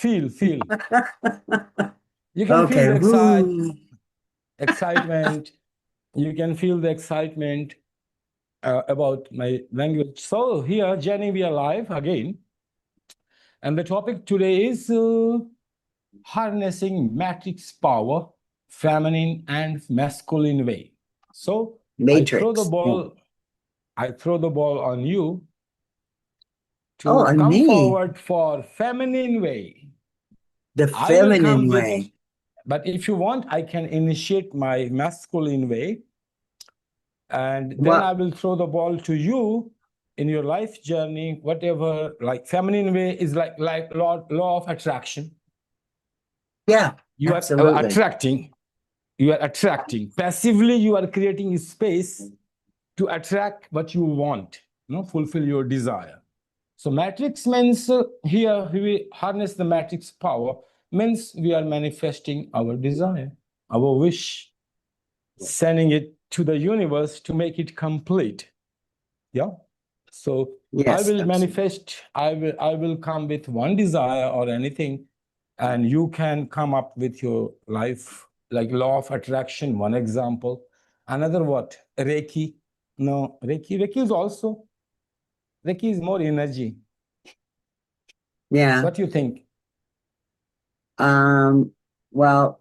Feel. You can feel Okay. the Woo. excitement. You can feel the excitement about my language. So here, Jenny, we are live again. And the topic today is harnessing matrix power, feminine and masculine way. So I throw the Matrix. ball on you Oh, to on come me. forward for feminine way. The I will come feminine with, way. but if you want, I can initiate my masculine way. And then What? I will throw the ball to you in your life journey, whatever, like feminine way is like law of attraction. Yeah, You are absolutely. attracting. Passively, you are creating space to attract what you want, fulfill your desire. So matrix means here we harness the matrix power, means we are manifesting our desire, our wish, sending it to the universe to make it complete. Yeah. So Yes, I will absolutely. manifest, I will come with one desire or anything, and you can come up with your life, like law of attraction, one example. Another what? Reiki. No, Reiki is also, Reiki is more energy. Yeah. What do you think? Well,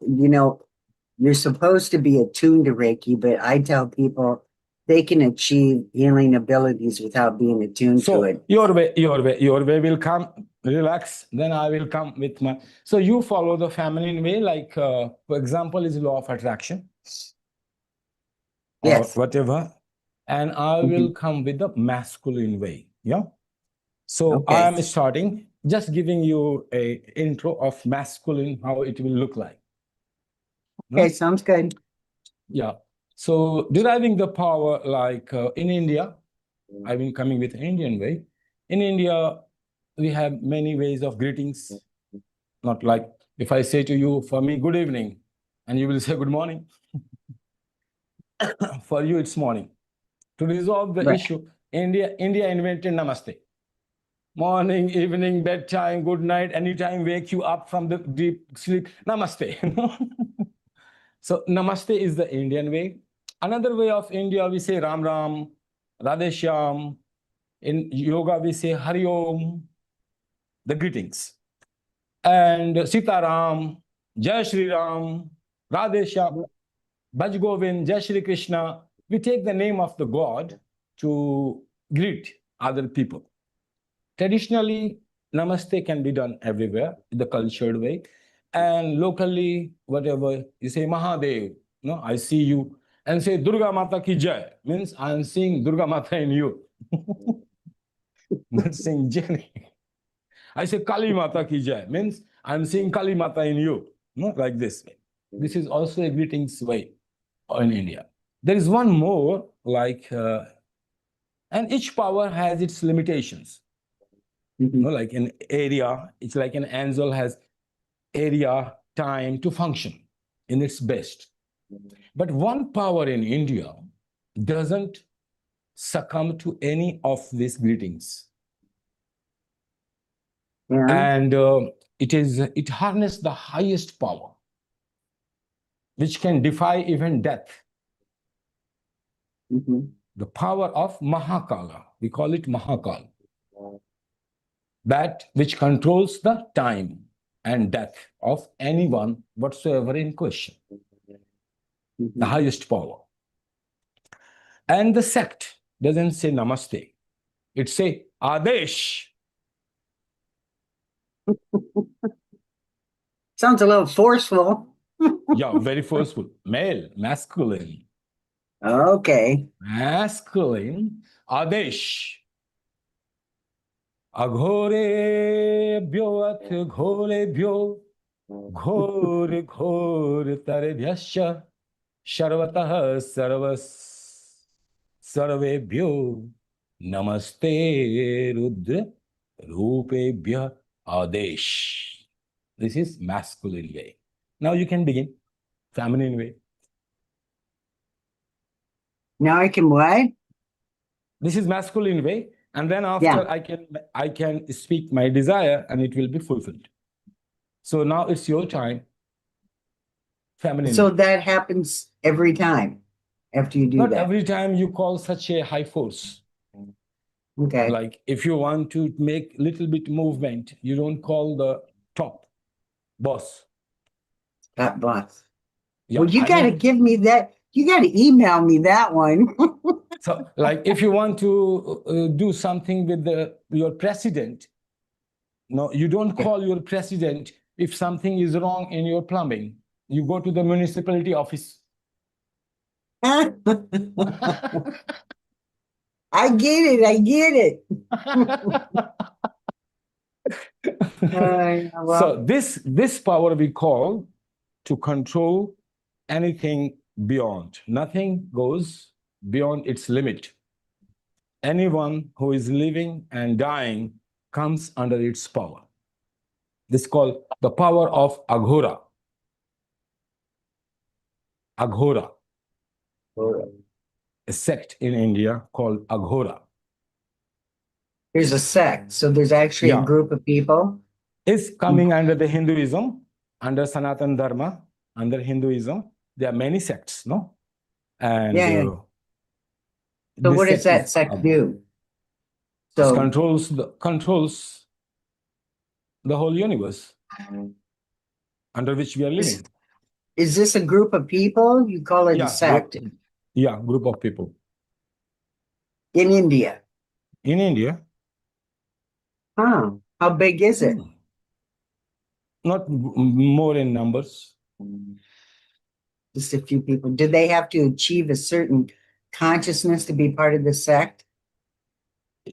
you're supposed to be attuned to Reiki, but I tell people they can achieve healing abilities without being attuned to it. Your way will come, relax, then I will come with my. So you follow the feminine way, like, for example, is law of attraction or Yes. whatever. And I will come with the masculine way. Yeah. So Okay. I am starting, just giving you a intro of masculine, how it will look like. Okay, sounds good. Yeah. So deriving the power, like in India, I've been coming with Indian way. In India, we have many ways of greetings. Not like if I say to you, for me, good evening, and you will say good morning. For you, it's morning. To resolve the issue, India invented namaste. Morning, evening, bedtime, good night, anytime wake you up from the deep sleep, namaste. So namaste is the Indian way. Another way of India, we say Ram Ram, Radhe Shyam. In yoga, we say Hari Om, the greetings. And Sita Ram, Jai Shri Ram, Radhe Shyam, Bhaj Govind, Jai Shri Krishna. We take the name of the God to greet other people. Traditionally, namaste can be done everywhere, the cultured way. And locally, whatever, you say Mahadev, no, I see you. And say Durga Mata ki Jai, means I'm seeing Durga Mata in you. Not saying Jenny. I say Kali Mata ki Jai, means I'm seeing Kali Mata in you. No, like this. This is also a greetings way in India. There is one more, like, and each power has its limitations. Like an area, it's like an angel has area, time to function in its best. But one power in India doesn't succumb to any of these greetings. Yeah. And it harnesses the highest power, which can defy even death. The power of Mahakala, we call it Mahakal, that which controls the time and death of anyone whatsoever in question. The highest power. And the sect doesn't say namaste. It say Adesh. Sounds a little forceful. Yeah, very forceful. Male, masculine. Okay. Masculine. Adesh. Aghore bhyovat ghore bhyo. Ghore ghore tarebhyasya. Sharvatah sarvas sarvebhyo. Namaste Rudra Rupebhya Adesh. This is masculine way. Now you can begin feminine way. Now I can what? This is masculine way, and then after I can speak my desire, and it will be fulfilled. So now it's your time. Feminine. So that happens every time after you do Not that. every time you call such a high force. Okay. Like if you want to make little bit movement, you don't call the top boss. That boss. Yeah, Well, you I got to mean, give me that. You got to email me that one. so like if you want to do something with your president, no, you don't call your president if something is wrong in your plumbing. You go to the municipality office. I get it. I get it. Well, So this power we call to control anything beyond. Nothing goes beyond its limit. Anyone who is living and dying comes under its power. This is called the power of Aghora. Aghora. A sect in India called Aghora. there's a sect. So there's actually a Yeah. group of people. Is coming under the Hinduism, under Sanatan Dharma, under Hinduism. There are many sects, no? And Yeah. So this what does sect that is sect do? This So controls the whole universe under which we are living. is this a group of people? You call it a sect Group of people in India. in India. Huh. How big is it? Not more in numbers. Just a few people. Do they have to achieve a certain consciousness to be part of the sect?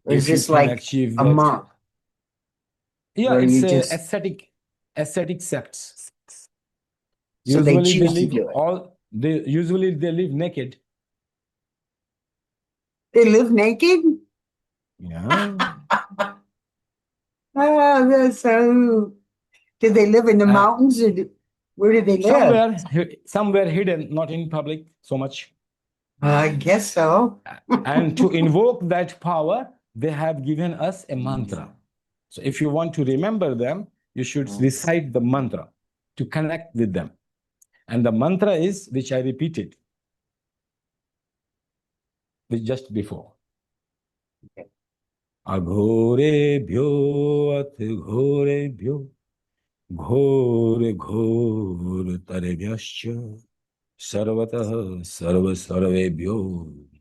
Or is If you this can like achieve a that, monk? yeah, where it's you a just ascetic sects. so they Usually they choose to live do it. usually they live naked. They live naked? Yeah. Oh, that's so. Do they live in the Uh, mountains or where do they live? somewhere hidden, not in public so much. I guess so. And to invoke that power, they have given us a mantra. So if you want to remember them, you should recite the mantra to connect with them. And the mantra is, which I repeated just before. Aghorebhyo at ghorebhyo ghore ghore tarebhyascha sarvatah sarva sarvebhyo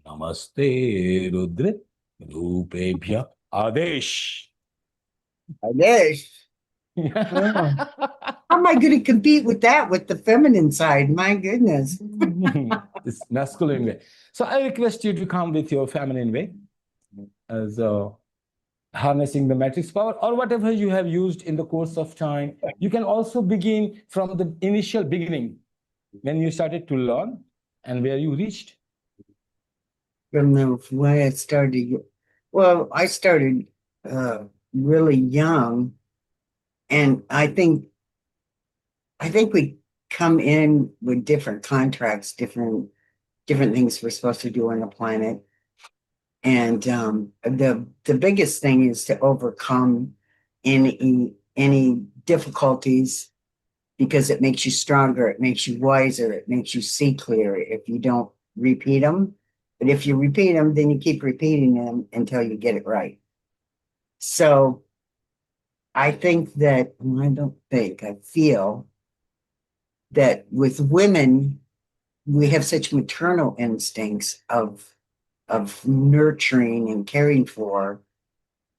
namaste rudra rupebhya adesh. I guess. Oh. How am I going to compete with that with the feminine side? My goodness. It's masculine way. So I request you to come with your feminine way as harnessing the matrix power or whatever you have used in the course of time. You can also begin from the initial beginning when you started to learn and where you reached. From the way I started, well, I started really young, and I think we come in with different contracts, different things we're supposed to do on the planet. And the biggest thing is to overcome any difficulties because it makes you stronger, it makes you wiser, it makes you see clearer if you don't repeat them. But if you repeat them, then you keep repeating them until you get it right. So I think that I feel that with women, we have such maternal instincts of nurturing and caring for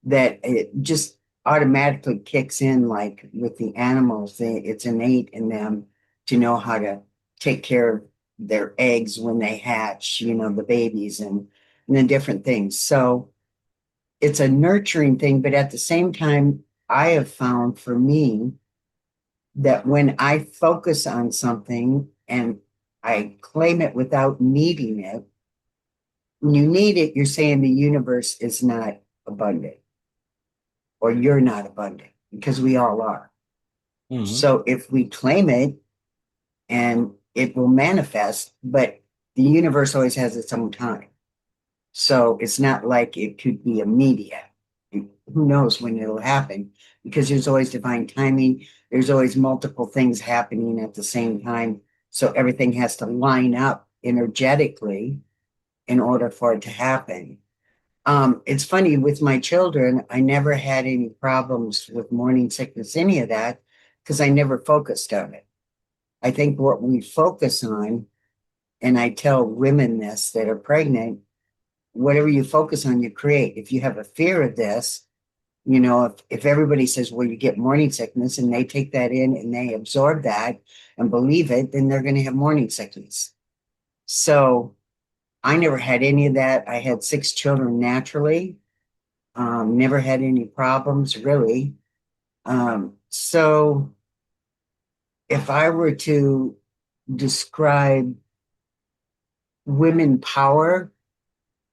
that it just automatically kicks in like with the animals. It's innate in them to know how to take care of their eggs when they hatch, the babies and the different things. So it's a nurturing thing, but at the same time, I have found for me that when I focus on something and I claim it without needing it, when you need it, you're saying the universe is not abundant or you're not abundant because we all are. Mm-hmm. So if we claim it and it will manifest, but the universe always has its own time. So it's not like it could be immediate. who knows when it'll happen, because there's always divine timing. There's always multiple things happening at the same time. So everything has to line up energetically in order for it to happen. It's funny with my children, I never had any problems with morning sickness, any of that, because I never focused on it. I think what we focus on, and I tell women this that are pregnant, whatever you focus on, you create. If you have a fear of this, you know, if everybody says, well, you get morning sickness, and they take that in and they absorb that and believe it, then they're going to have morning sickness. So I never had any of that. I had 6 children naturally, never had any problems really. So if I were to describe women power,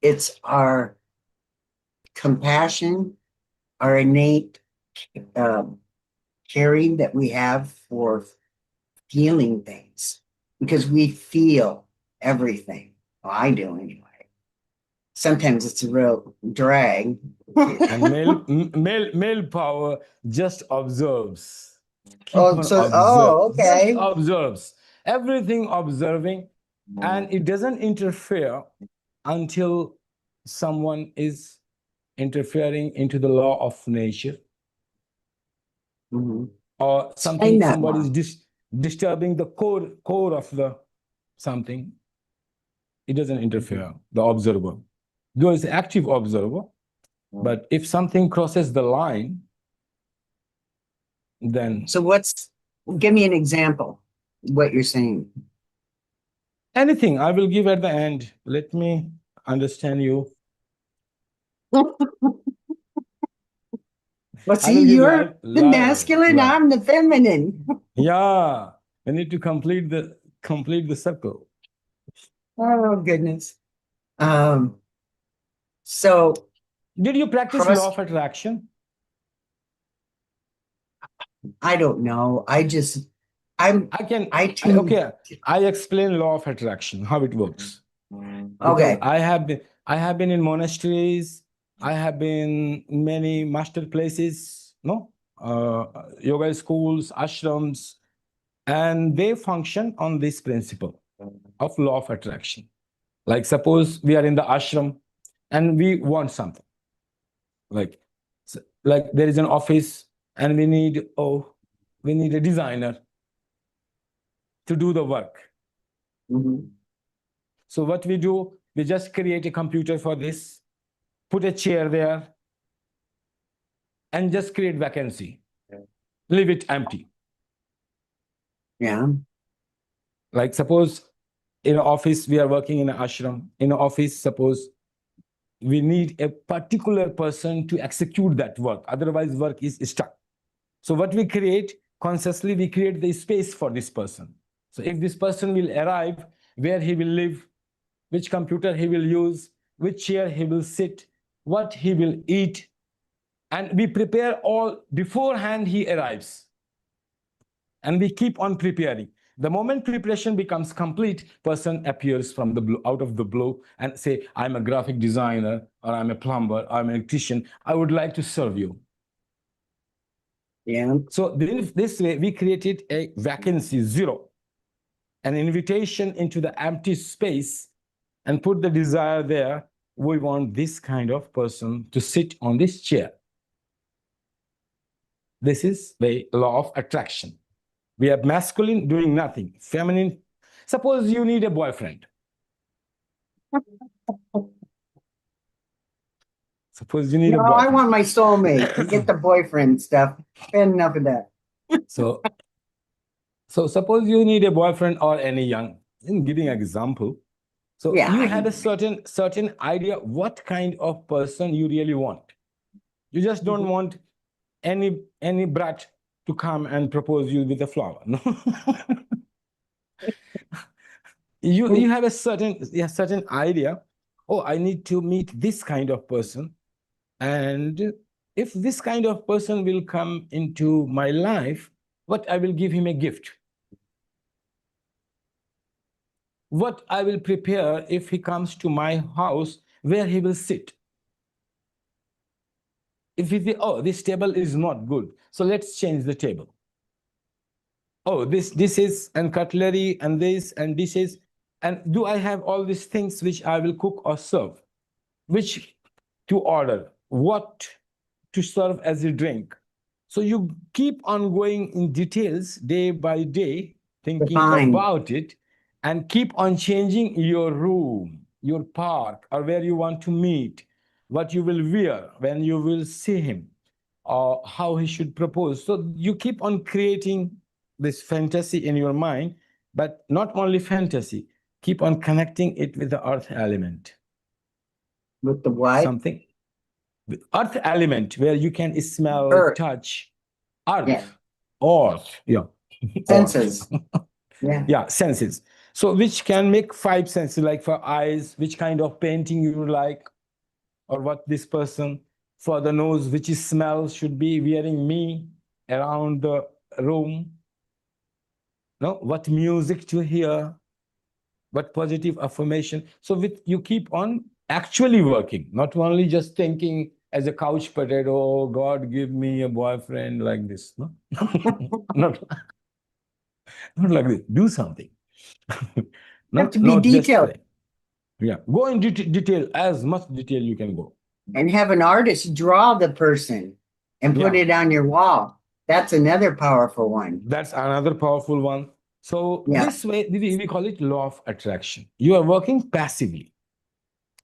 it's our compassion, our innate caring that we have for feeling things, because we feel everything. Well, I do anyway. Sometimes it's a real drag. And male power just observes. Okay. Just observes. Everything observing, and it doesn't interfere until someone is interfering into the law of nature, or somebody is disturbing the core of the something. It doesn't interfere, the observer. Though it's an active observer, but if something crosses the line, then So give me an example, what you're saying. anything I will give at the end. Let me understand you. Well, see, you're the masculine, I'm the feminine. Yeah, I need to complete the circle. Oh, goodness. So did you practice law of attraction? I don't know. I explain law of attraction, how it works. Okay. Because I have been in monasteries, I have been in many master places, yoga schools, ashrams, and they function on this principle of law of attraction. Like suppose we are in the ashram and we want something. Like there is an office and we need a designer to do the work. So what we do, we just create a computer for this, put a chair there, and just create vacancy. Leave it empty. Yeah. Like suppose in an office, we are working in an ashram. In an office, suppose we need a particular person to execute that work. Otherwise, work is stuck. So what we create, consciously, we create the space for this person. So if this person will arrive, where he will live, which computer he will use, which chair he will sit, what he will eat, and we prepare all beforehand he arrives. And we keep on preparing. The moment preparation becomes complete, person appears from the blue, out of the blue, and say, I'm a graphic designer, or I'm a plumber, or I'm an electrician. I would like to serve you. Yeah. So this way, we created a vacancy, zero, an invitation into the empty space, and put the desire there. We want this kind of person to sit on this chair. This is the law of attraction. We have masculine doing nothing, feminine. Suppose you need a boyfriend. Suppose you need a boyfriend. I want my soulmate. Forget the boyfriend stuff. Enough of that. So suppose you need a boyfriend or any young. I'm giving an example. So Yeah, you have a certain idea what kind of person you really want. You just don't want any brat to come and propose you with a flower. No. You have a certain idea. Oh, I need to meet this kind of person, and if this kind of person will come into my life, what I will give him a gift, what I will prepare if he comes to my house, where he will sit. If we say, oh, this table is not good, so let's change the table. Oh, this is and cutlery and this and dishes, and do I have all these things which I will cook or serve? Which to order? What to serve as a drink? So you keep on going in details day by day, thinking Define. about it, and keep on changing your room, your park, or where you want to meet, what you will wear when you will see him, or how he should propose. So you keep on creating this fantasy in your mind, but not only fantasy, keep on connecting it with the earth element. With the what? Something. The earth element where you can smell, Earth. touch, earth, Yeah. earth, yeah. Senses. Yeah. Yeah, senses. So which can make five senses, like for eyes, which kind of painting you like, or what this person, for the nose, which is smell should be wearing me around the room, no, what music to hear, what positive affirmation. So with you keep on actually working, not only just thinking as a couch potato, oh, God, give me a boyfriend like this. No, not, not like this. Do something. Have to be detailed. Just yeah, go in detail, as much detail you can go. And have an artist draw the person and put it on your wall. That's another powerful one. That's another powerful one. So Yeah. this way, we call it law of attraction. You are working passively,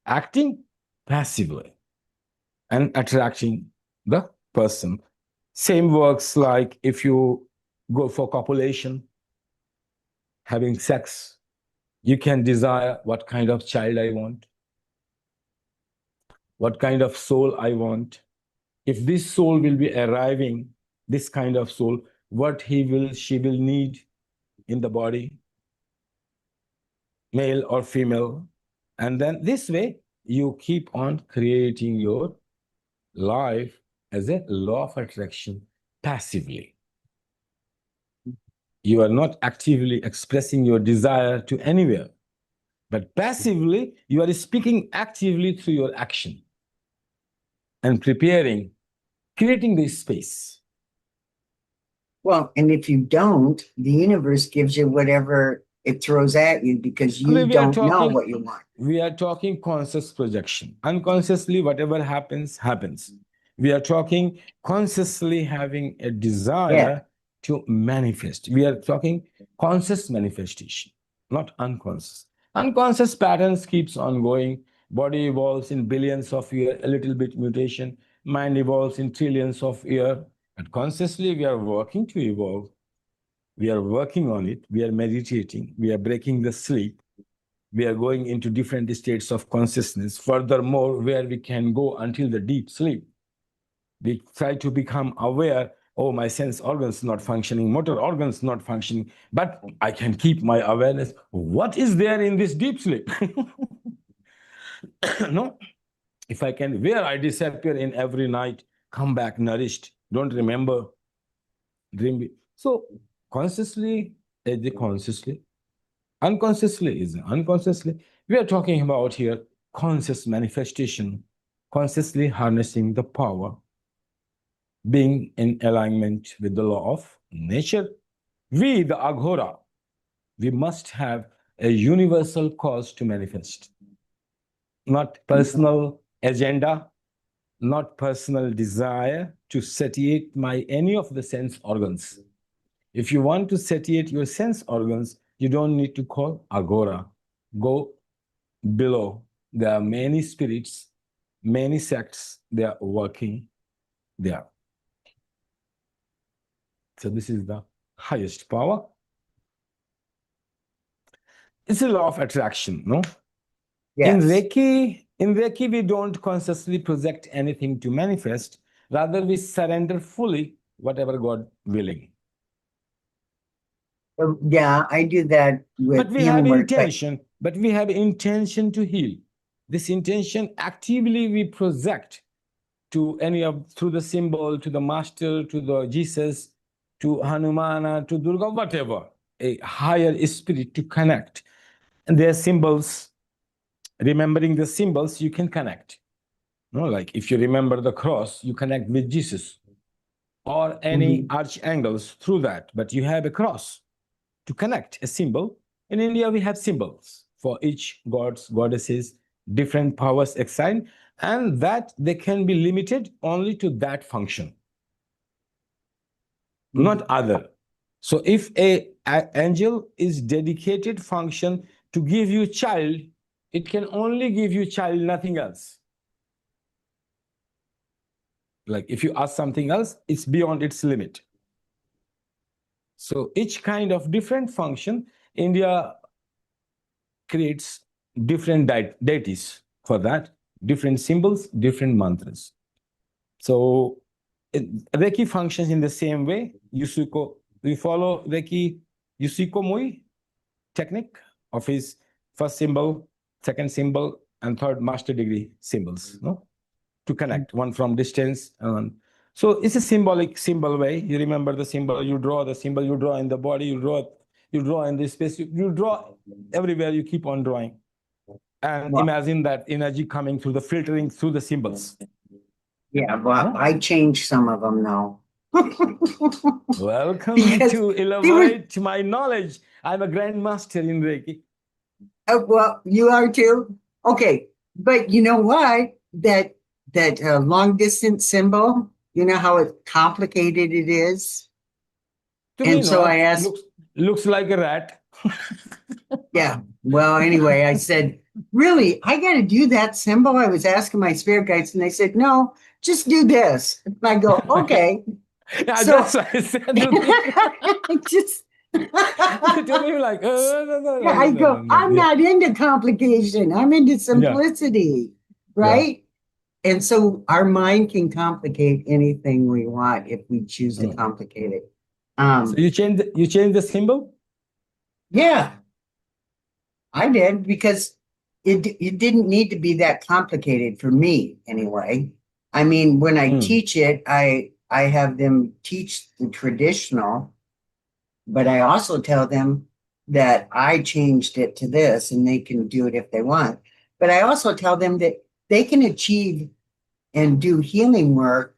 acting passively, and attracting the person. Same works like if you go for copulation, having sex, you can desire what kind of child I want, what kind of soul I want. If this soul will be arriving, this kind of soul, what she will need in the body, male or female. And then this way, you keep on creating your life as a law of attraction passively. You are not actively expressing your desire to anywhere, but passively, you are speaking actively through your action and preparing, creating this space. Well, and if you don't, the universe gives you whatever it throws at you because you don't know what you want. We are talking conscious projection. Unconsciously, whatever happens, happens. We are talking consciously having a desire to manifest. We are talking conscious manifestation, not unconscious. Unconscious patterns keeps on going. Body evolves in billions of years, a little bit mutation. Mind evolves in trillions of years. But consciously, we are working to evolve. We are working on it. We are meditating. We are breaking the sleep. We are going into different states of consciousness. Furthermore, where we can go until the deep sleep. We try to become aware, oh, my sense organs not functioning, motor organs not functioning, but I can keep my awareness. What is there in this deep sleep? No, if I can, where I disappear in every night, come back nourished, don't remember, dream. So consciously is the consciously, unconsciously is unconsciously. We are talking about here conscious manifestation, consciously harnessing the power, being in alignment with the law of nature. We, the Aghora, we must have a universal cause to manifest, not personal agenda, not personal desire to satiate any of the sense organs. If you want to satiate your sense organs, you don't need to call Agora. Go below. There are many spirits, many sects, they are working there. So this is the highest power. It's a law of attraction, no? Yes. In Reiki, we don't consciously project anything to manifest. Rather, we surrender fully whatever God willing. Yeah, I do that with But we have intention. But we have intention to heal. This intention actively we project to through the symbol, to the master, to the Jesus, to Hanumana, to Durga, whatever, a higher spirit to connect. And their symbols, remembering the symbols, you can connect. No, like if you remember the cross, you connect with Jesus or any archangels through that, but you have a cross to connect, a symbol. In India, we have symbols for each gods, goddesses, different powers assigned, and that they can be limited only to that function, not other. So if a angel is dedicated function to give you child, it can only give you child, nothing else. Like if you ask something else, it's beyond its limit. So each kind of different function, India creates different deities for that, different symbols, different mantras. So Reiki functions in the same way. Yusuko, we follow Reiki Yusuko Mui technique of his first symbol, second symbol, and third master degree symbols, no? To connect one from distance. So it's a symbolic symbol way. You remember the symbol, you draw the symbol, you draw in the body, you draw in this space, you draw everywhere, you keep on drawing. And imagine that energy coming through the filtering through the symbols. Yeah, well, I changed some of them now. Welcome to elaborate my knowledge. I'm a grandmaster in Reiki. Well, you are too. Okay, but you know what? That long distance symbol. You know how complicated it is. To And me, so no, I asked. Looks like a rat. Yeah. Well, anyway, I said, really, I got to do that symbol. I was asking my spirit guides, and they said, no, just do this. And I go, okay. Yeah, so, that's what I said. I just. To me, like, yeah, I go, I'm not into complication. I'm into simplicity, right? Yeah. And so our mind can complicate anything we want if we choose to complicate it. So you changed the symbol? Yeah, I did, because it didn't need to be that complicated for me anyway. I mean, when I teach it, I have them teach the traditional, but I also tell them that I changed it to this and they can do it if they want. But I also tell them that they can achieve and do healing work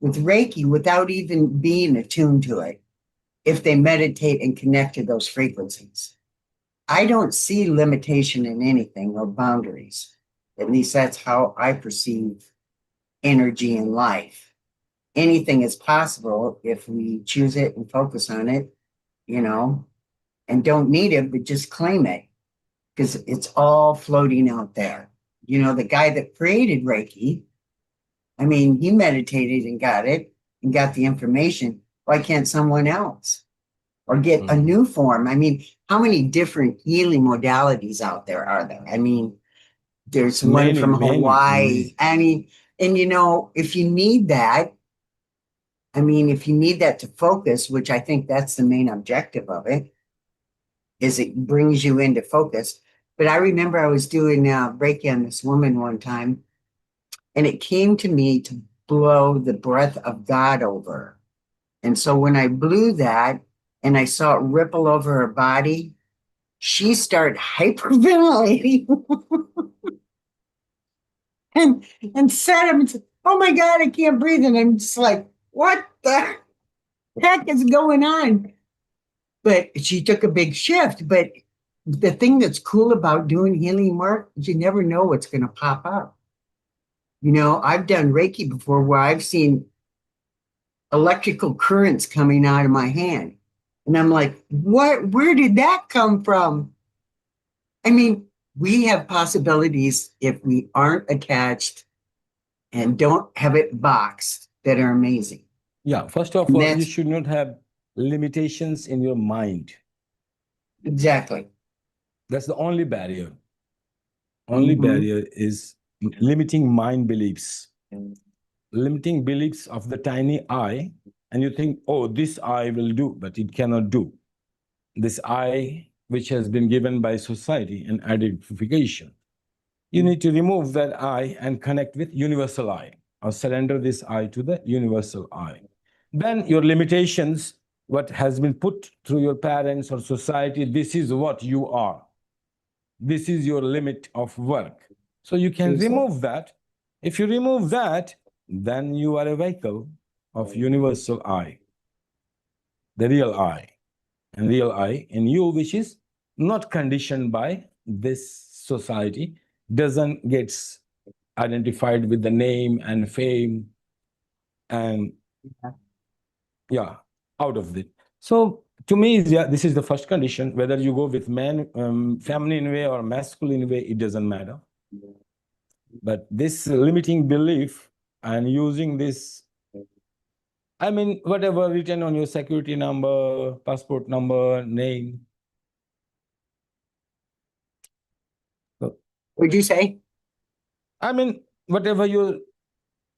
with Reiki without even being attuned to it if they meditate and connect to those frequencies. I don't see limitation in anything or boundaries. At least that's how I perceive energy in life. Anything is possible if we choose it and focus on it, and don't need it, but just claim it, because it's all floating out there. The guy that created Reiki, I mean, he meditated and got it and got the information. Why can't someone else? Or get a new form? I mean, how many different healing modalities out there are there? I mean, there's one from Hawaii. I mean, and if you need that, if you need that to focus, which I think that's the main objective of it, is it brings you into focus. But I remember I was doing Reiki on this woman one time, and it came to me to blow the breath of God over. And so when I blew that and I saw it ripple over her body, she started hyperventilating and said, oh my God, I can't breathe. And I'm just like, what the heck is going on? But she took a big shift. But the thing that's cool about doing healing work is you never know what's going to pop up. I've done Reiki before where I've seen electrical currents coming out of my hand. And I'm like, what? Where did that come from? I mean, we have possibilities if we aren't attached and don't have it boxed that are amazing. Yeah, first of all, you should not have limitations in your mind. Exactly. That's the only barrier. Only barrier is limiting mind beliefs. Limiting beliefs of the tiny I, and you think, oh, this I will do, but it cannot do. This I, which has been given by society and identification. You need to remove that I and connect with universal I, or surrender this I to the universal I. Then your limitations, what has been put through your parents or society, this is what you are. This is your limit of work. So you can remove that If you remove that, then you are a vehicle of universal I, the real I, and real I in you, which is not conditioned by this society, doesn't get identified with the name and fame and yeah, out of it. So to me, yeah, this is the first condition. Whether you go with feminine way or masculine way, it doesn't matter. But this limiting belief and using this, I mean, whatever written on your security number, passport number, name. Would you say? I mean, whatever your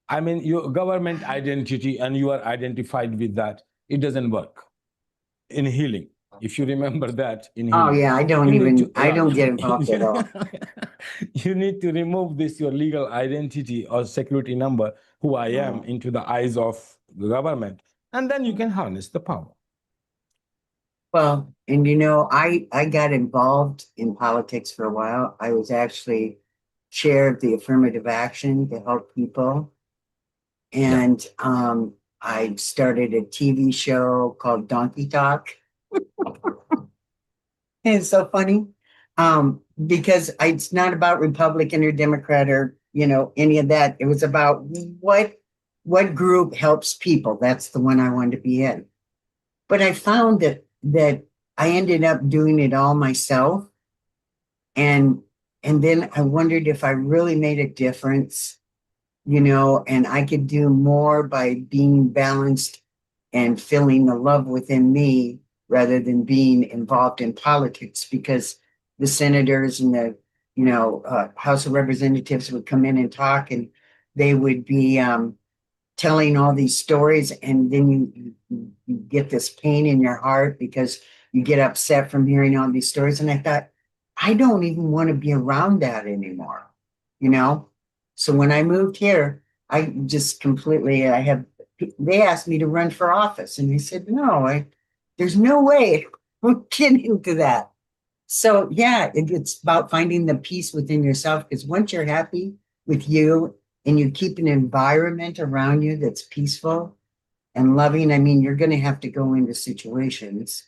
government identity and you are identified with that, it doesn't work in healing. If you remember that in healing. Oh yeah, I don't get involved at all. You need to remove this, your legal identity or security number, who I am, into the eyes of the government. And then you can harness the power. Well, and you know, I got involved in politics for a while. I was actually chair of the affirmative action to help people. And I started a TV show called Donkey Talk. It's so funny. Because it's not about Republican or Democrat or, you know, any of that. It was about what group helps people. That's the one I wanted to be in. But I found that I ended up doing it all myself. And then I wondered if I really made a difference, you know, and I could do more by being balanced and feeling the love within me rather than being involved in politics, because the senators and the, you know, House of Representatives would come in and talk, and they would be telling all these stories, and then you get this pain in your heart because you get upset from hearing all these stories. And I thought, I don't even want to be around that anymore, you know? So when I moved here, I just completely, they asked me to run for office, and I said, no, there's no way we're getting into that. So yeah, it's about finding the peace within yourself, because once you're happy with you and you keep an environment around you that's peaceful and loving, I mean, you're going to have to go into situations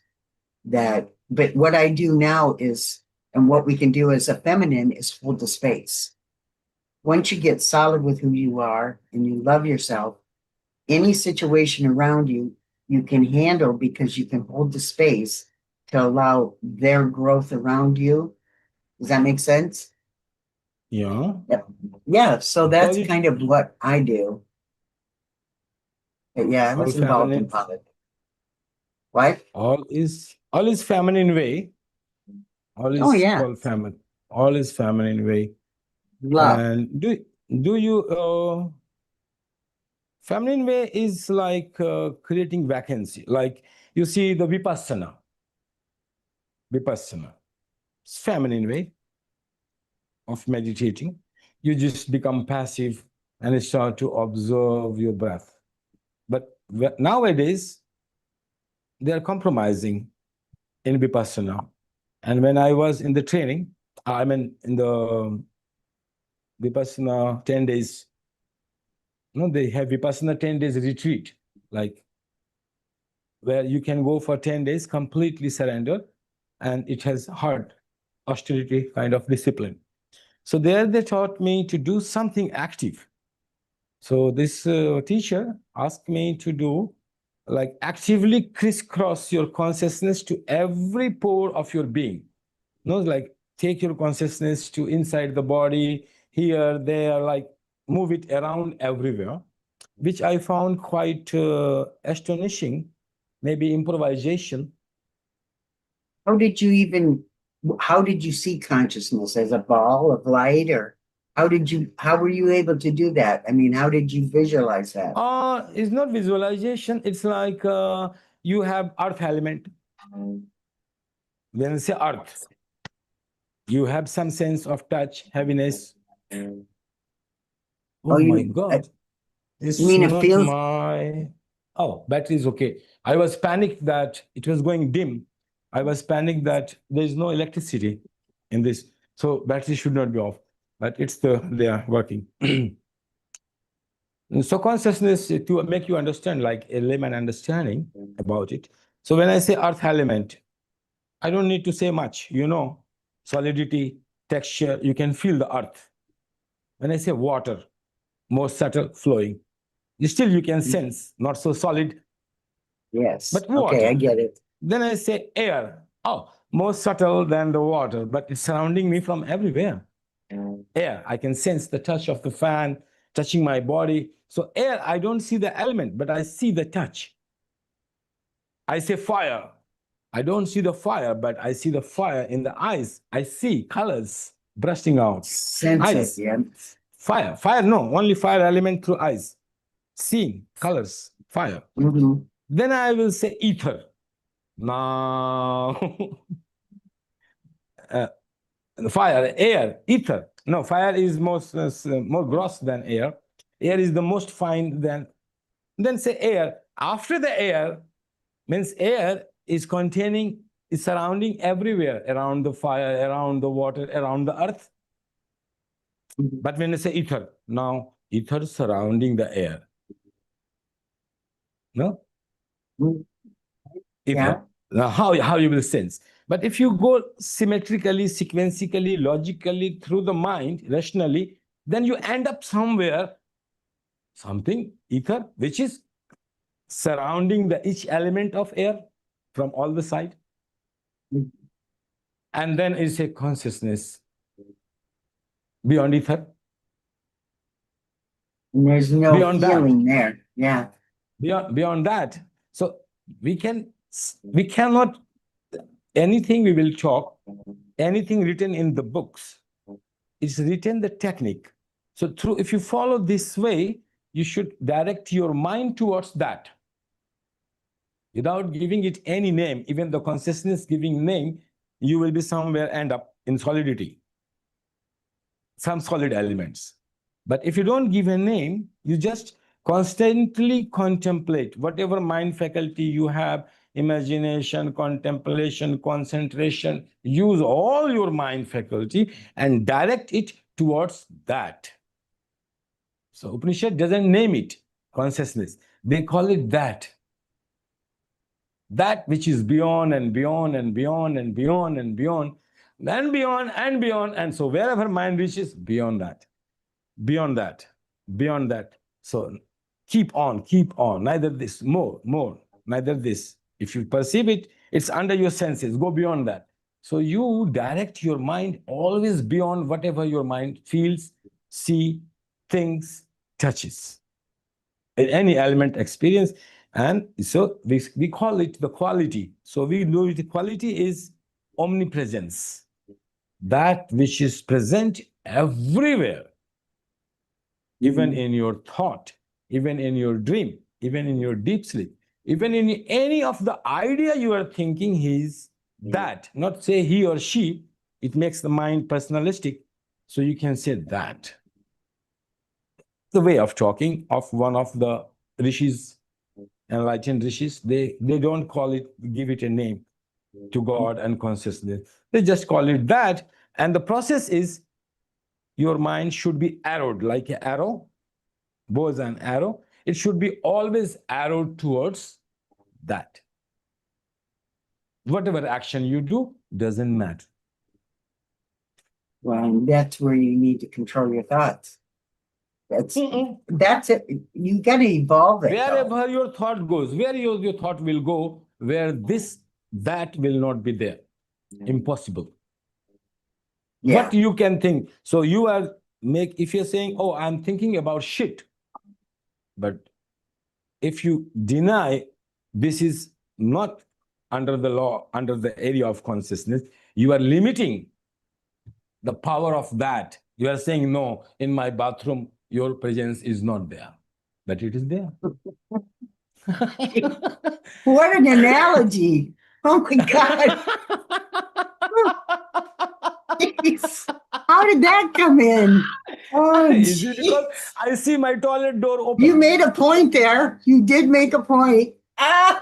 but what I do now is, and what we can do as a feminine, is hold the space. Once you get solid with who you are and you love yourself, any situation around you, you can handle, because you can hold the space to allow their growth around you. Does that make sense? Yeah. Yeah. So that's kind of what I do. But yeah, I was involved in politics. What? All is feminine way. All is called feminine. All is feminine way. Love. And do you feminine way is like creating vacancy. Like you see the Vipassana. It's feminine way of meditating. You just become passive and start to observe your breath. But nowadays, they are compromising in Vipassana. And when I was in the training, I mean, in the Vipassana 10 days, they have Vipassana 10 days retreat, like where you can go for 10 days, completely surrender, and it has hard austerity kind of discipline. So there they taught me to do something active. So this teacher asked me to do, like, actively crisscross your consciousness to every pore of your being. Like take your consciousness to inside the body, here, there, like move it around everywhere, which I found quite astonishing, maybe improvisation. How did you see consciousness as a ball of light, or how were you able to do that? I mean, how did you visualize that? It's not visualization. It's like you have earth element. When I say earth, you have some sense of touch, heaviness. Oh my God. It's not my... Oh, battery is okay. I was panicked that it was going dim. I was panicked that there is no electricity in this. So battery should not be off, but they are working. So consciousness, to make you understand, like a layman understanding about it. So when I say earth element, I don't need to say much, solidity, texture, you can feel the earth. When I say water, more subtle, flowing, still you can sense, not so solid, Yes. but Okay, water. I get it. Then I say air, more subtle than the water, but it's surrounding me from everywhere. Air, I can sense the touch of the fan touching my body. So air, I don't see the element, but I see the touch. I say fire, I don't see the fire, but I see the fire in the eyes. I see colors bursting out. Sense Eyes. it, yeah. Fire, no, only fire element through eyes. Seeing colors, fire. Mhm. Then I will say ether. Now, fire, air, ether. No, fire is more gross than air. Air is the most fine than. Then say air. After the air, means air is surrounding everywhere, around the fire, around the water, around the earth. Mhm. But when I say ether, now ether surrounding the air. No? Mhm. Ether. Yeah. Now how you will sense. But if you go symmetrically, sequentially, logically through the mind, rationally, then you end up somewhere, something, ether, which is surrounding each element of air from all the side. Mhm. And then is a consciousness beyond ether. And there's no Beyond that. feeling there. Yeah. Beyond that. So we cannot, anything we will talk, anything written in the books, it's written the technique. So if you follow this way, you should direct your mind towards that without giving it any name. Even the consciousness giving name, you will be somewhere end up in solidity, some solid elements. But if you don't give a name, you just constantly contemplate whatever mind faculty you have, imagination, contemplation, concentration, use all your mind faculty and direct it towards that. So Upanishad doesn't name it consciousness. They call it that. That which is beyond and beyond and beyond and beyond and beyond, and beyond and beyond. And so wherever mind reaches, beyond that. Beyond that, beyond that. So keep on, neither this, more, neither this. If you perceive it, it's under your senses, go beyond that. So you direct your mind always beyond whatever your mind feels, see, thinks, touches, in any element experience. And so we call it the quality. So we know the quality is omnipresence, that which is present everywhere, even in your thought, even in your dream, even in your deep sleep, even in any of the idea you are thinking, he's that, not say he or she. It makes the mind personalistic. So you can say that. The way of talking of one of the rishis, enlightened rishis, they don't call it, give it a name to God and consciousness. They just call it that. And the process is your mind should be arrowed like an arrow. Bow is an arrow. It should be always arrowed towards that. Whatever action you do doesn't matter. Well, that's where you need to control your thoughts. That's it. You got to evolve it. Wherever your thought goes, where your thought will go, where that will not be there. Impossible. Yeah. What you can think. So if you're saying, oh, I'm thinking about shit, but if you deny this is not under the law, under the area of consciousness, you are limiting the power of that. You are saying, no, in my bathroom, your presence is not there, but it is there. What an analogy. Oh my God. How did that come in? Oh, Is it because I see my toilet door open? You made a point there. You did make a point. Ah!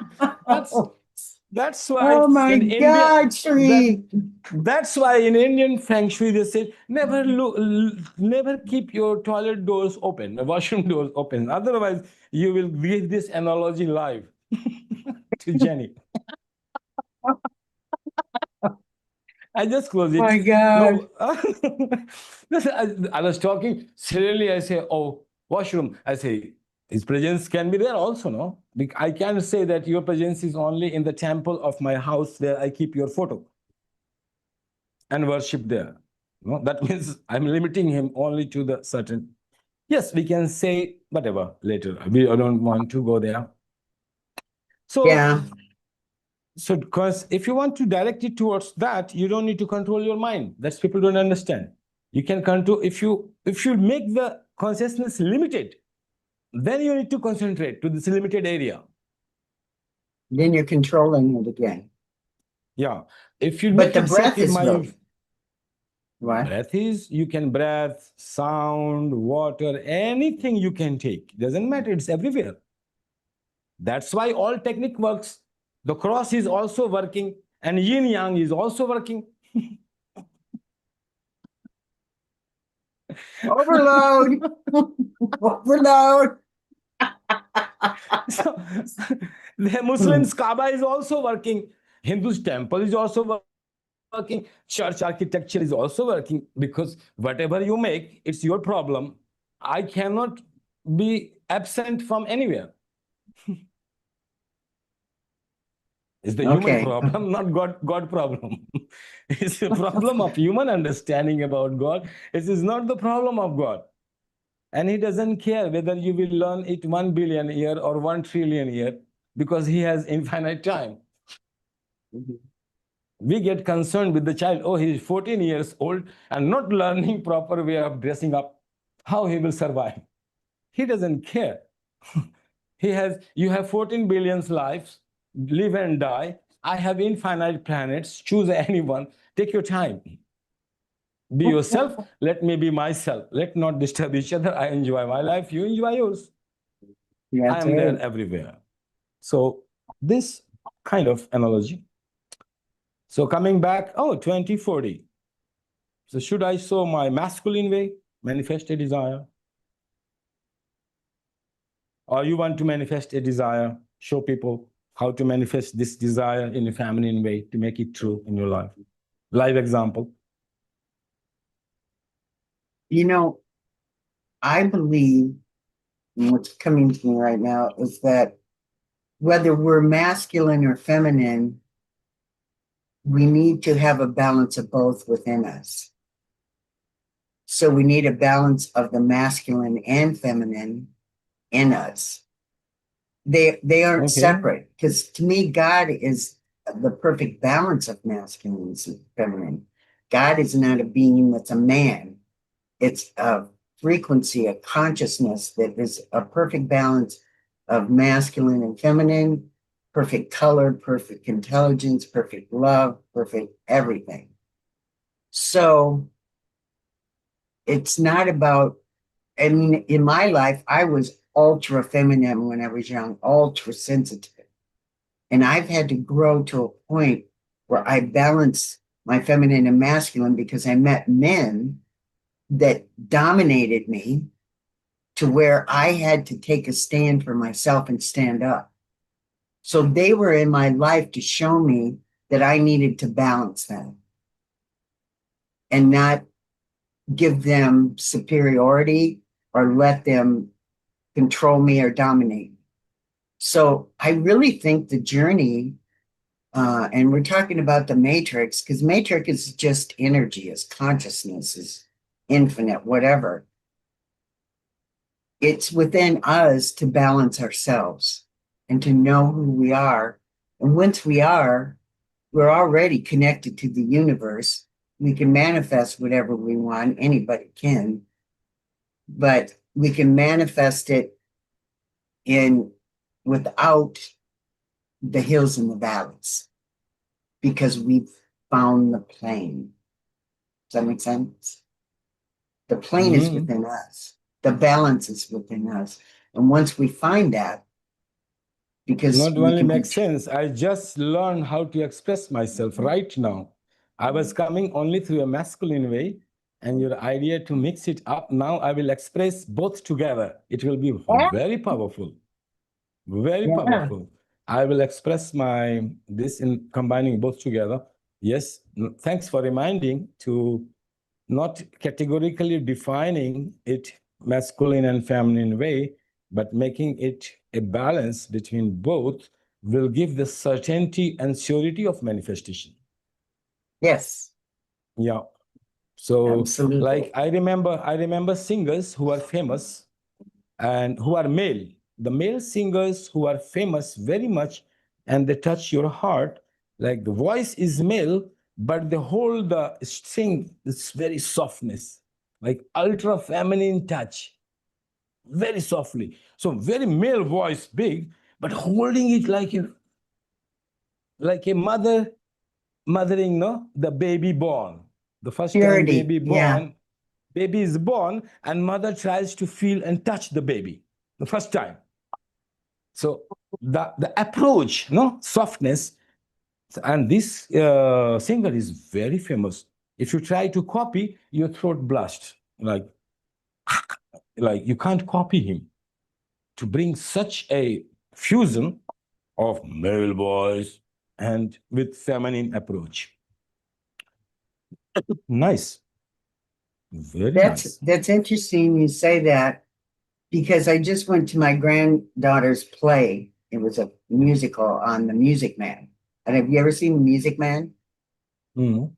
That's why Oh my in India, God, Sri. that's why in Indian feng shui they say never keep your toilet doors open, the washroom doors open. Otherwise, you will read this analogy live to Jenny. I just close Oh it. my God. No, I was talking seriously. I say, oh, washroom. I say, his presence can be there also, no? I can't say that your presence is only in the temple of my house where I keep your photo and worship there. No, that means I'm limiting him only to the certain. Yes, we can say whatever later. We don't want to go there. So, Yeah. so because if you want to direct it towards that, you don't need to control your mind. That's people don't understand. You can control if you make the consciousness limited, then you need to concentrate to this limited area. Then you're controlling it again. Yeah. If you But make the it set breath in is my really what? breath is, you can breath, sound, water, anything you can take. Doesn't matter, it's everywhere. That's why all technique works. The cross is also working, and yin yang is also working. Overload. Overload. So, the Muslims' Kaaba is also working. Hindus' temple is also working. Church architecture is also working, because whatever you make, it's your problem. I cannot be absent from anywhere. It's the human Okay. problem, not God problem. It's the problem of human understanding about God. It is not the problem of God. And he doesn't care whether you will learn it 1 billion year or 1 trillion year, because he has infinite time. We get concerned with the child. Oh, he's 14 years old and not learning proper way of dressing up. How he will survive? He doesn't care. You have 14 billion lives, live and die. I have infinite planets. Choose anyone. Take your time. Be yourself. Let me be myself. Let not disturb each other. I enjoy my life. You enjoy yours. I That's am there right. everywhere. So this kind of analogy. So coming back, 2040. So should I show my masculine way, manifest a desire? Or you want to manifest a desire, show people how to manifest this desire in a feminine way to make it true in your life? Live example. You know, I believe, and what's coming to me right now is that whether we're masculine or feminine, we need to have a balance of both within us. So we need a balance of the masculine and feminine in us. They aren't Okay. separate, because to me, God is the perfect balance of masculine and feminine. God is not a being that's a man. It's a frequency, a consciousness that is a perfect balance of masculine and feminine, perfect color, perfect intelligence, perfect love, perfect everything. So it's not about, I mean, in my life, I was ultra feminine when I was young, ultra sensitive. And I've had to grow to a point where I balance my feminine and masculine, because I met men that dominated me to where I had to take a stand for myself and stand up. So they were in my life to show me that I needed to balance them and not give them superiority or let them control me or dominate me. So I really think the journey, and we're talking about the matrix, because matrix is just energy, is consciousness, is infinite, whatever. It's within us to balance ourselves and to know who we are. And once we are, we're already connected to the universe. We can manifest whatever we want. Anybody can, but we can manifest it in without the hills and the valleys, because we've found the plane. Does that make sense? The plane is within us. The balance is within us. And once we find that, because Not we only can be makes sense, I just learned how to express myself right now. I was coming only through a masculine way, and your idea to mix it up, now I will express both together. It will be Yeah. very powerful, very Yeah. powerful. I will express this in combining both together. Yes, thanks for reminding to not categorically defining it masculine and feminine way, but making it a balance between both will give the certainty and surety of manifestation. Yes, Yeah. So absolutely. like I remember singers who are famous and who are male. The male singers who are famous very much and they touch your heart, like the voice is male, but the sing is very softness, like ultra feminine touch, very softly. So very male voice, big, but holding it like a mothering, no, the baby born. The first time Purity. Yeah. baby is born, and mother tries to feel and touch the baby the first time. So the approach, no, softness, and this singer is very famous. If you try to copy, your throat blast, like you can't copy him. To bring such a fusion of male voice and with feminine approach. Nice. Very nice. That's interesting you say that because I just went to my granddaughter's play. It was a musical on the Music Man. And have you ever seen the Music Man? Mm.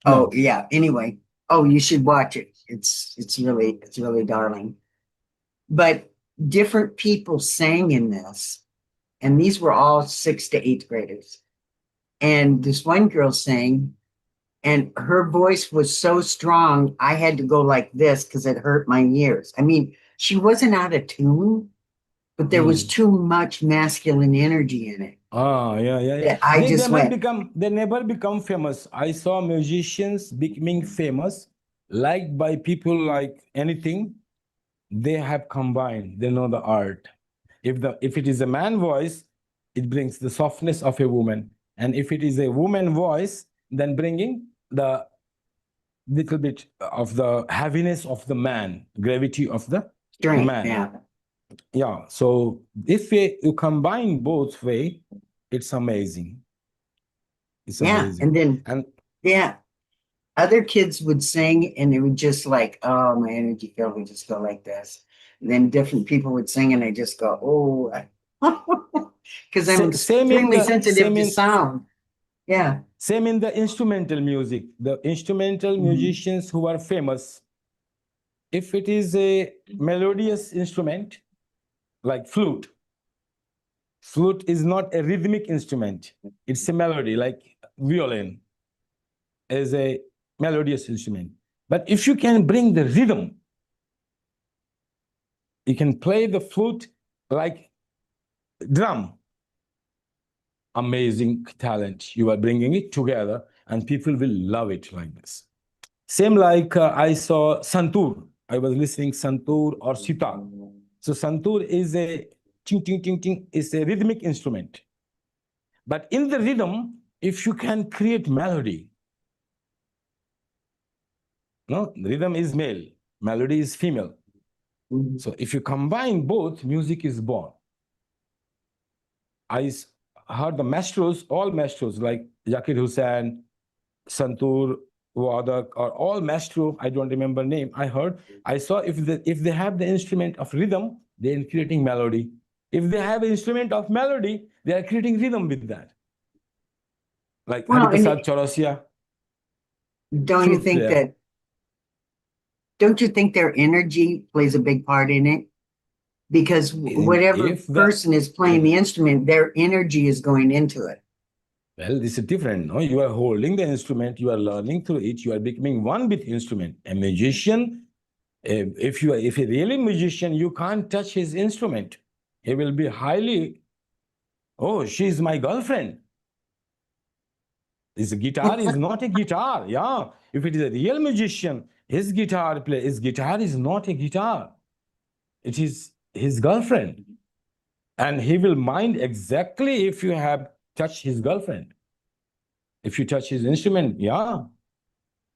Oh No. yeah. Anyway, oh, you should watch it. It's really darling. But different people sang in this, and these were all 6th to 8th graders. And this one girl sang, and her voice was so strong, I had to go like this because it hurt my ears. I mean, she wasn't out of tune, but there was too much masculine energy in it. Yeah. I just went. They never become famous. I saw musicians becoming famous, liked by people like anything. They have combined. They know the art. If it is a man voice, it brings the softness of a woman, and if it is a woman voice, then bringing the little bit of the heaviness of the man, gravity of the Strength, man. Yeah. So if you combine both way, it's amazing. It's amazing. And then other kids would sing and it would just like, oh, my energy field would just go like this. And then different people would sing and I just go, oh, because I'm extremely sensitive to sound. Yeah. Same in the instrumental music. The instrumental musicians who are famous, if it is a melodious instrument, like flute is not a rhythmic instrument. It's a melody, like violin is a melodious instrument. But if you can bring the rhythm, you can play the flute like drum. Amazing talent. You are bringing it together and people will love it like this. Same like I saw santur. I was listening santur or sitar. So santur is a ting, ting, ting, ting, is a rhythmic instrument. But in the rhythm, if you can create melody, no, rhythm is male, melody is female. So if you combine both, music is born. I heard the maestros, all maestros like Zakir Hussain, Santur, Wadak, or all maestro, I don't remember name. I saw if they have the instrument of rhythm, they're creating melody. If they have an instrument of melody, they are creating rhythm with that. Like Hariprasad Chaurasia. Don't you think their energy plays a big part in it? Because whatever person is playing the instrument, their energy is going into it. Well, this is different, no? You are holding the instrument, you are learning through it, you are becoming one with instrument. A magician, if a really magician, you can't touch his instrument. He will be highly, oh, she's my girlfriend. This guitar is not a guitar, yeah. If it is a real magician, his guitar is not a guitar. It is his girlfriend. And he will mind exactly if you have touched his girlfriend. If you touch his instrument, yeah.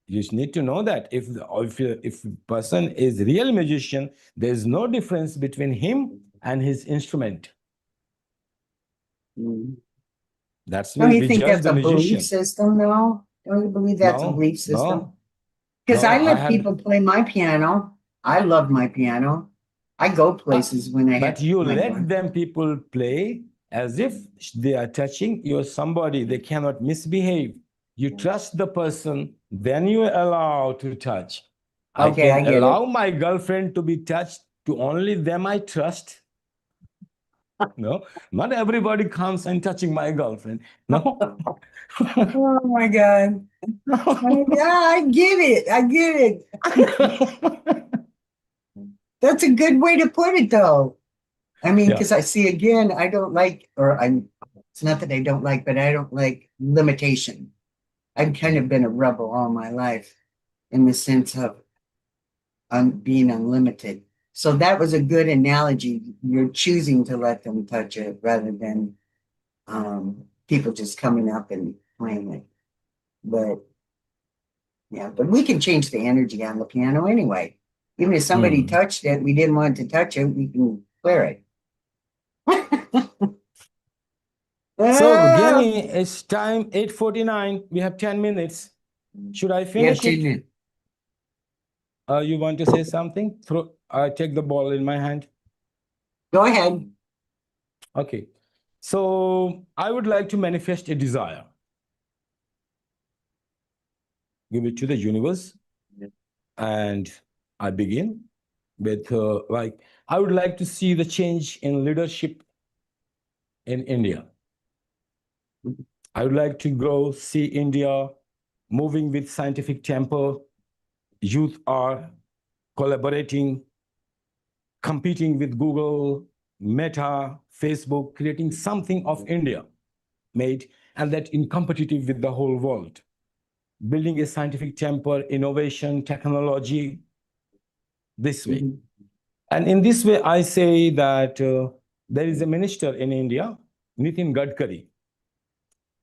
You just need to know that if the person is real magician, there's no difference between him and his instrument. Mm. That's Don't you we think judge that's the a belief magician. system, though? Don't you believe that's a No, belief system? no, Because no. I I let have, people play my piano. I love my piano. I go places when I but have you my let them people play as if they are touching your somebody. They cannot misbehave. You trust the person, then you allow to touch. I Okay, I can get allow it. my girlfriend to be touched to only them I trust. No, not everybody comes and touching my girlfriend. No. Oh my God. Yeah, I get it. I get it. That's a good way to put it, though. I mean, Yeah. because I see again, I don't like, or I'm, it's not that I don't like, but I don't like limitation. I've kind of been a rebel all my life in the sense of being unlimited. So that was a good analogy. You're choosing to let them touch it rather than people just coming up and playing it. But yeah, but we can change the energy on the piano anyway. Even if somebody touched it, we didn't want to touch it, we can clear it. So, Gani, it's time 8:49. We have 10 minutes. Should I finish it? You want to say something? I take the ball in my hand. Go ahead. Okay. So, I would like to manifest a desire. Give it to the universe. And I begin with I would like to see the change in leadership in India. I would like to see India moving with scientific temper. Youth are collaborating, competing with Google, Meta, Facebook, creating something of India made, and that in competitive with the whole world. Building a scientific temper, innovation, technology, this way. And in this way, I say that there is a minister in India, Nitin Gadkari.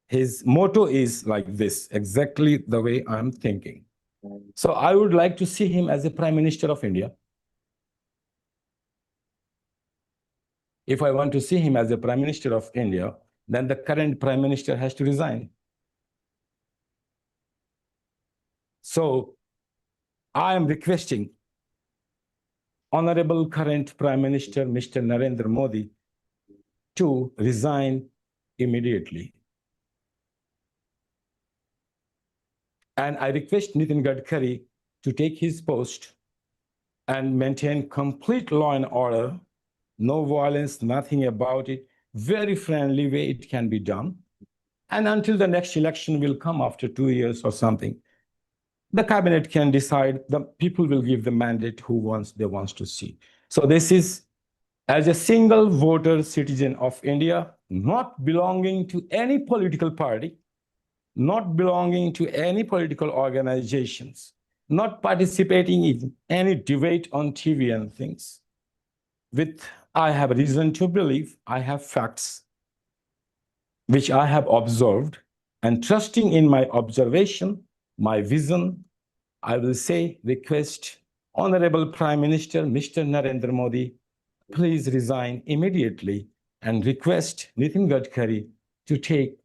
His motto is like this, exactly the way I'm thinking. So I would like to see him as a Prime Minister of India. If I want to see him as a Prime Minister of India, then the current Prime Minister has to resign. So I am requesting Honorable current Prime Minister, Mr. Narendra Modi, to resign immediately. And I request Nitin Gadkari to take his post and maintain complete law and order, no violence, nothing about it, very friendly way it can be done. And until the next election will come after 2 years or something, the cabinet can decide, the people will give the mandate who they wants to see. So this is as a single voter citizen of India, not belonging to any political party, not belonging to any political organizations, not participating in any debate on TV and things. I have reason to believe I have facts which I have observed, and trusting in my observation, my vision, I will say, request Honorable Prime Minister, Mr. Narendra Modi, please resign immediately, and request Nitin Gadkari to take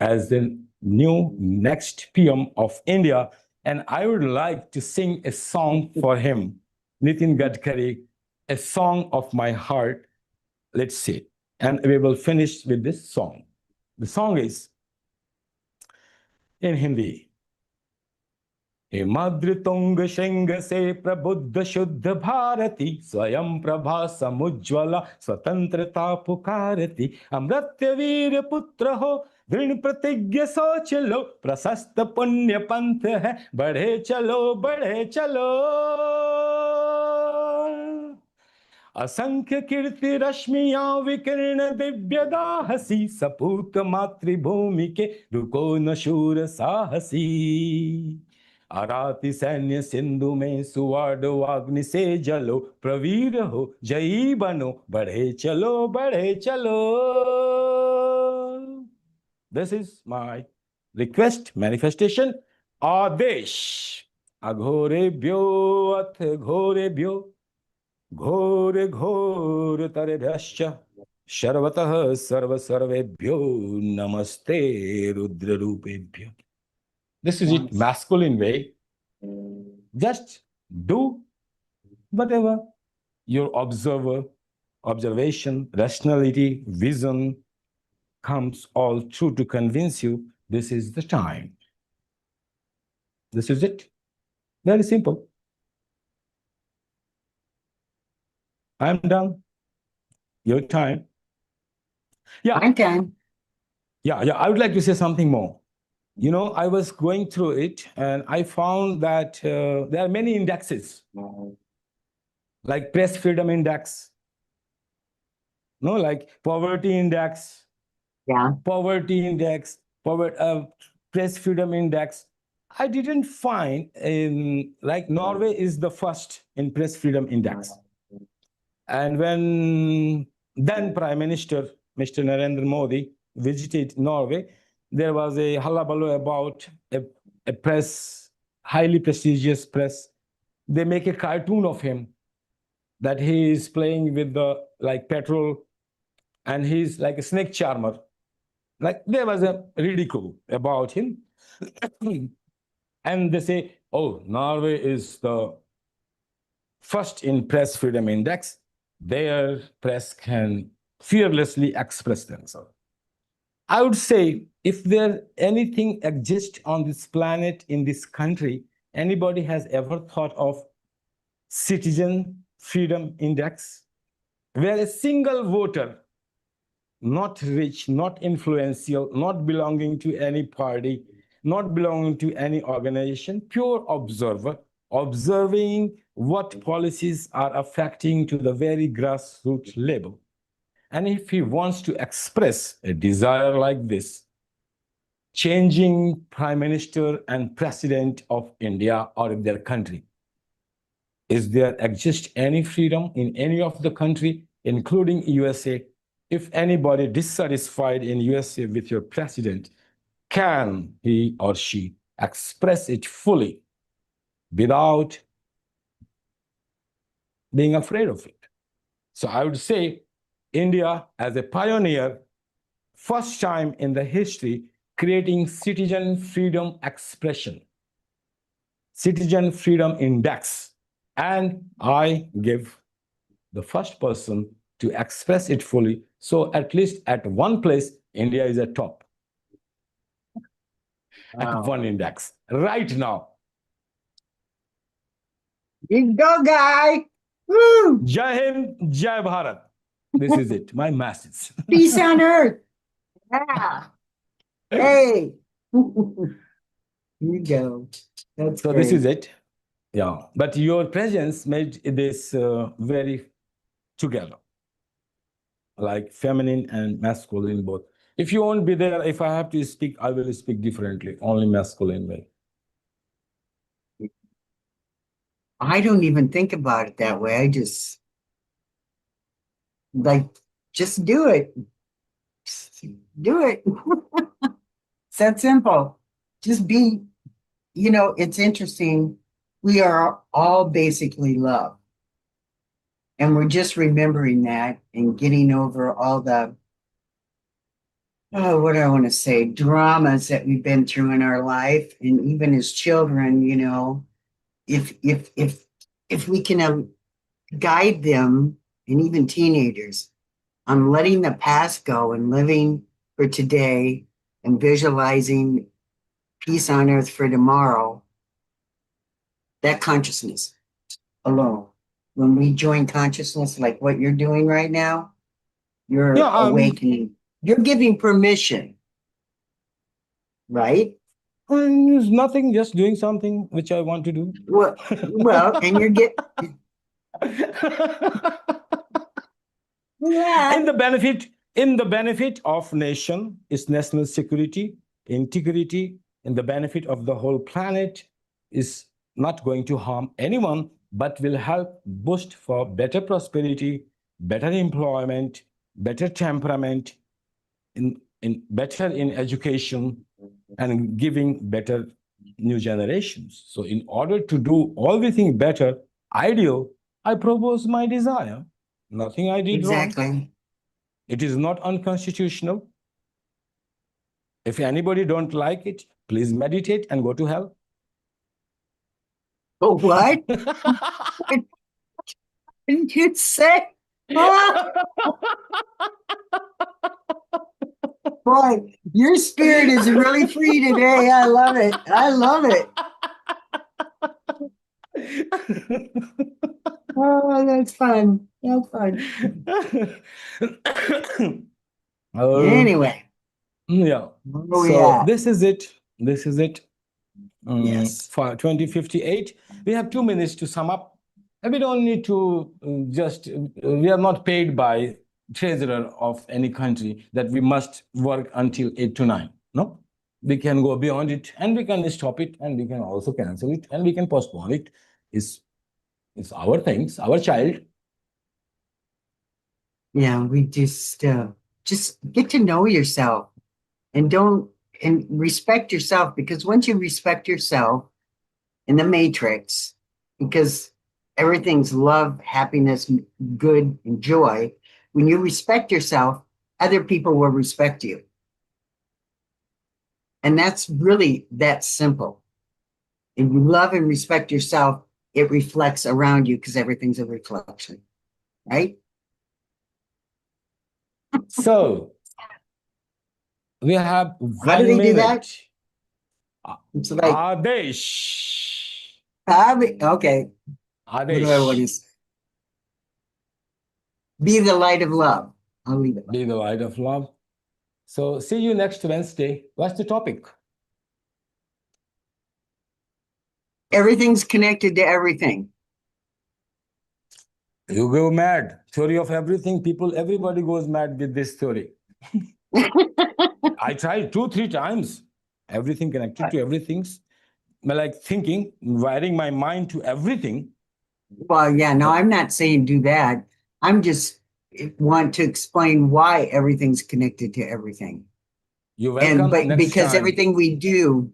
as the new next PM of India. And I would like to sing a song for him, Nitin Gadkari, a song of my heart. Let's see. And we will finish with this song. The song is in Hindi. हिमाद्रितुंग श्रृंग से प्रबुद्ध शुद्ध भारती स्वयं प्रभा समुज्ज्वला स्वतंत्रता पुकारती अमृत्य वीर पुत्र हो दृढ़ प्रतिज्ञ सोच लो प्रशस्त पुण्य पंथ है बढ़े चलो बढ़े चलो असंख्य कीर्ति रश्मियां विकीर्ण दिव्य दाहसी सपूत मातृभूमि के रुको न शूर साहसी आराति सैन्य सिंधु में सुवर्ण अग्नि से जलो प्रवीर हो जयी बनो बढ़े चलो. This is my request, manifestation. आदेश अघोरेभ्यो अथ घोरेभ्यो घोर घोर तरेभ्यश्च सर्वतः सर्वेभ्यो नमस्ते Rudra रूपेभ्यो. This is it, masculine way. Just do whatever your observation, rationality, vision comes all true to convince you this is the time. This is it. Very simple. I'm done. Your time. Yeah. I'm done. Yeah. I would like to say something more. You know, I was going through it and I found that there are many indexes, like Press Freedom Index, no, like Poverty Index, Poverty Index, Press Freedom Index. I didn't find, like Norway is the first in Press Freedom Index. And when then Prime Minister, Mr. Narendra Modi, visited Norway, there was a hullabaloo about a press, highly prestigious press. They make a cartoon of him that he is playing with the like petrol and he's like a snake charmer. Like there was a ridicule about him. And they say, oh, Norway is the first in Press Freedom Index. Their press can fearlessly express themselves. I would say if there anything exists on this planet, in this country, anybody has ever thought of Citizen Freedom Index, where a single voter, not rich, not influential, not belonging to any party, not belonging to any organization, pure observer, observing what policies are affecting to the very grassroots level. And if he wants to express a desire like this, changing Prime Minister and President of India or in their country, is there exist any freedom in any of the country, including USA? If anybody dissatisfied in USA with your president, can he or she express it fully without being afraid of it? So I would say India as a pioneer, first time in the history, creating citizen freedom expression, citizen freedom index. And I give the first person to express it fully. So at least at one place, India is at top. At one index right now. You go, guy. Woo! Jai Hind, Jai Bharat. This is it, my message. Peace on earth. Yeah. Hey. You go. That's so great. This is it. Yeah, but your presence made this very together, like feminine and masculine both. If you won't be there, if I have to speak, I will speak differently, only masculine way. I don't even think about it that way. I just just do it. Do it. It's that simple. Just be, it's interesting. We are all basically love. And we're just remembering that and getting over all the, what do I want to say, dramas that we've been through in our life. And even as children, if we can guide them, and even teenagers, on letting the past go and living for today and visualizing peace on earth for tomorrow, that consciousness alone, when we join consciousness like what you're doing right now, you're awakening. You're giving permission, right? There's nothing, just doing something which I want to do. Well, and you're getting... Yeah. In the benefit of nation, its national security, integrity, in the benefit of the whole planet, is not going to harm anyone, but will help boost for better prosperity, better employment, better temperament, in better in education, and giving better new generations. So in order to do everything better, ideal, I propose my desire. Nothing I did wrong. Exactly. It is not unconstitutional. If anybody don't like it, please meditate and go to hell. Oh, what? What did you say? Ah, boy, your spirit is really free today. I love it. I love it. Oh, that's fun. That's fun. Anyway, Yeah. where we So at? this is it. This is it. Yes. For 2058, we have 2 minutes to sum up. And we don't need to we are not paid by treasurer of any country that we must work until 8 to 9. No, we can go beyond it, and we can stop it, and we can also cancel it, and we can postpone it. It's our things, our child. Yeah, we just get to know yourself and respect yourself, because once you respect yourself in the matrix, because everything's love, happiness, good, and joy, when you respect yourself, other people will respect you. And that's really that simple. If you love and respect yourself, it reflects around you, because everything's a reflection, right? So we have How do 1 they do that? minute. It's like, Adesh. okay, what do I want to Adesh. say? Be the light of love. I'll leave it. Be the light of love. So see you next Wednesday. What's the topic? Everything's connected to everything. You go mad. Theory of everything. Everybody goes mad with this theory. I tried 2-3 times. Everything connected to everything's like thinking, wiring my mind to everything. Well, yeah, no, I'm not saying do that. I'm just want to explain why everything's connected to everything. You're welcome But next because time. everything we do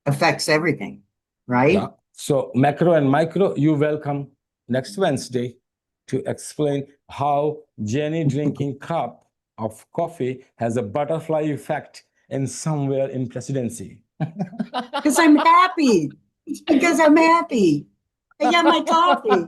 affects everything, right? Yeah. So macro and micro, you're welcome next Wednesday to explain how Jenny drinking cup of coffee has a butterfly effect in somewhere in presidency. Because I'm happy. It's because I'm happy. I got my coffee.